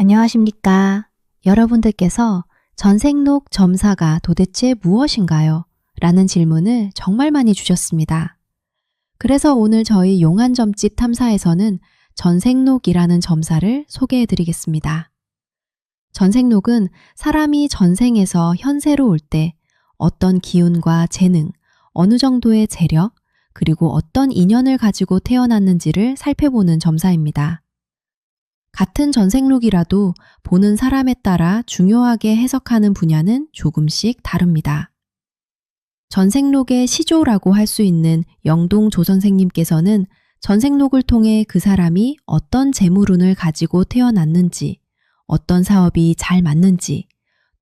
안녕하십니까. 여러분들께서 전생록 점사가 도대체 무엇인가요? 라는 질문을 정말 많이 주셨습니다. 그래서 오늘 저희 용한점집 탐사에서는 전생록이라는 점사를 소개해 드리겠습니다. 전생록은 사람이 전생에서 현세로 올 때 어떤 기운과 재능, 어느 정도의 재력, 그리고 어떤 인연을 가지고 태어났는지를 살펴보는 점사입니다. 같은 전생록이라도 보는 사람에 따라 중요하게 해석하는 분야는 조금씩 다릅니다. 전생록의 시조라고 할 수 있는 영동조 선생님께서는 전생록을 통해 그 사람이 어떤 재물운을 가지고 태어났는지, 어떤 사업이 잘 맞는지,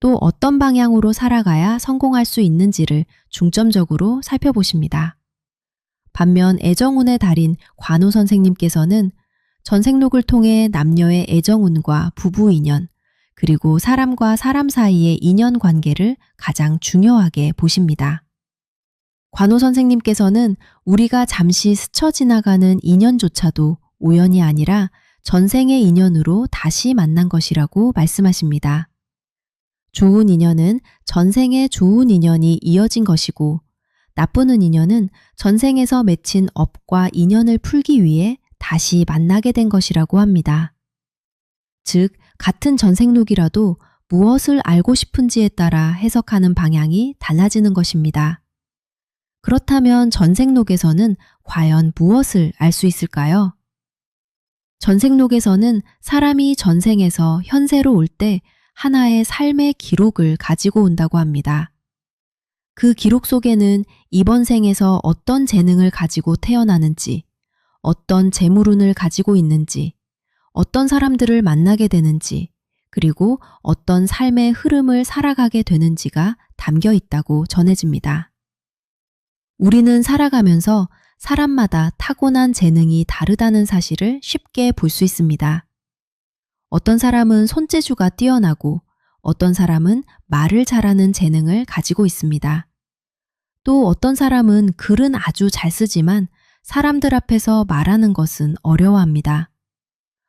또 어떤 방향으로 살아가야 성공할 수 있는지를 중점적으로 살펴보십니다. 반면 애정운의 달인 관우 선생님께서는 전생록을 통해 남녀의 애정운과 부부 인연, 그리고 사람과 사람 사이의 인연 관계를 가장 중요하게 보십니다. 관우 선생님께서는 우리가 잠시 스쳐 지나가는 인연조차도 우연이 아니라 전생의 인연으로 다시 만난 것이라고 말씀하십니다. 좋은 인연은 전생의 좋은 인연이 이어진 것이고, 나쁜 인연은 전생에서 맺힌 업과 인연을 풀기 위해 다시 만나게 된 것이라고 합니다. 즉, 같은 전생록이라도 무엇을 알고 싶은지에 따라 해석하는 방향이 달라지는 것입니다. 그렇다면 전생록에서는 과연 무엇을 알 수 있을까요? 전생록에서는 사람이 전생에서 현세로 올 때 하나의 삶의 기록을 가지고 온다고 합니다. 그 기록 속에는 이번 생에서 어떤 재능을 가지고 태어나는지, 어떤 재물운을 가지고 있는지, 어떤 사람들을 만나게 되는지, 그리고 어떤 삶의 흐름을 살아가게 되는지가 담겨 있다고 전해집니다. 우리는 살아가면서 사람마다 타고난 재능이 다르다는 사실을 쉽게 볼 수 있습니다. 어떤 사람은 손재주가 뛰어나고 어떤 사람은 말을 잘하는 재능을 가지고 있습니다. 또 어떤 사람은 글은 아주 잘 쓰지만 사람들 앞에서 말하는 것은 어려워합니다.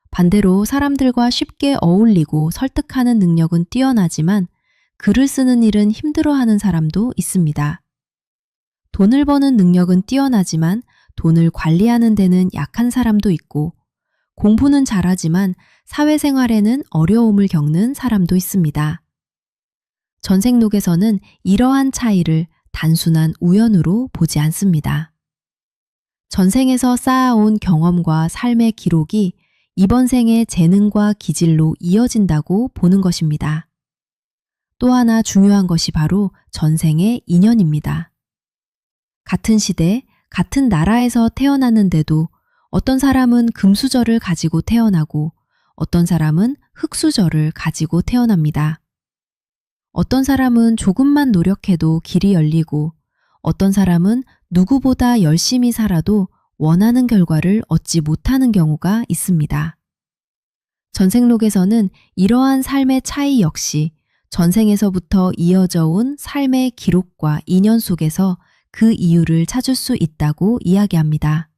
반대로 사람들과 쉽게 어울리고 설득하는 능력은 뛰어나지만 글을 쓰는 일은 힘들어하는 사람도 있습니다. 돈을 버는 능력은 뛰어나지만 돈을 관리하는 데는 약한 사람도 있고, 공부는 잘하지만 사회생활에는 어려움을 겪는 사람도 있습니다. 전생록에서는 이러한 차이를 단순한 우연으로 보지 않습니다. 전생에서 쌓아온 경험과 삶의 기록이 이번 생의 재능과 기질로 이어진다고 보는 것입니다. 또 하나 중요한 것이 바로 전생의 인연입니다. 같은 시대, 같은 나라에서 태어났는데도 어떤 사람은 금수저를 가지고 태어나고 어떤 사람은 흙수저를 가지고 태어납니다. 어떤 사람은 조금만 노력해도 길이 열리고 어떤 사람은 누구보다 열심히 살아도 원하는 결과를 얻지 못하는 경우가 있습니다. 전생록에서는 이러한 삶의 차이 역시 전생에서부터 이어져 온 삶의 기록과 인연 속에서 그 이유를 찾을 수 있다고 이야기합니다.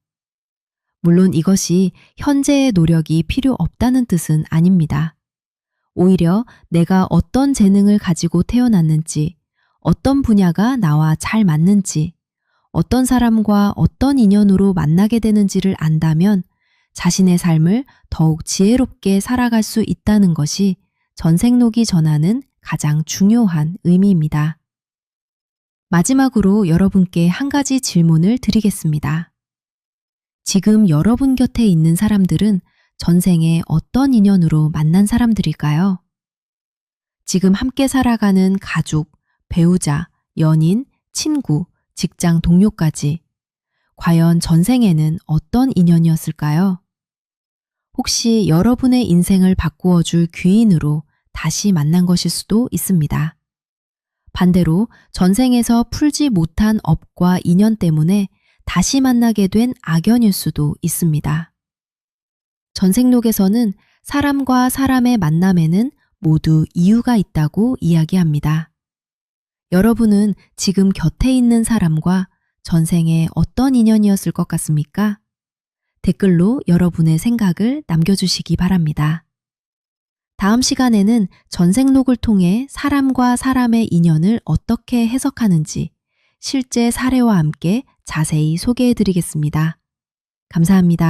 물론 이것이 현재의 노력이 필요 없다는 뜻은 아닙니다. 오히려 내가 어떤 재능을 가지고 태어났는지, 어떤 분야가 나와 잘 맞는지, 어떤 사람과 어떤 인연으로 만나게 되는지를 안다면 자신의 삶을 더욱 지혜롭게 살아갈 수 있다는 것이 전생록이 전하는 가장 중요한 의미입니다. 마지막으로 여러분께 한 가지 질문을 드리겠습니다. 지금 여러분 곁에 있는 사람들은 전생에 어떤 인연으로 만난 사람들일까요? 지금 함께 살아가는 가족, 배우자, 연인, 친구, 직장 동료까지 과연 전생에는 어떤 인연이었을까요? 혹시 여러분의 인생을 바꾸어 줄 귀인으로 다시 만난 것일 수도 있습니다. 반대로 전생에서 풀지 못한 업과 인연 때문에 다시 만나게 된 악연일 수도 있습니다. 전생록에서는 사람과 사람의 만남에는 모두 이유가 있다고 이야기합니다. 여러분은 지금 곁에 있는 사람과 전생에 어떤 인연이었을 것 같습니까? 댓글로 여러분의 생각을 남겨주시기 바랍니다. 다음 시간에는 전생록을 통해 사람과 사람의 인연을 어떻게 해석하는지 실제 사례와 함께 자세히 소개해 드리겠습니다. 감사합니다.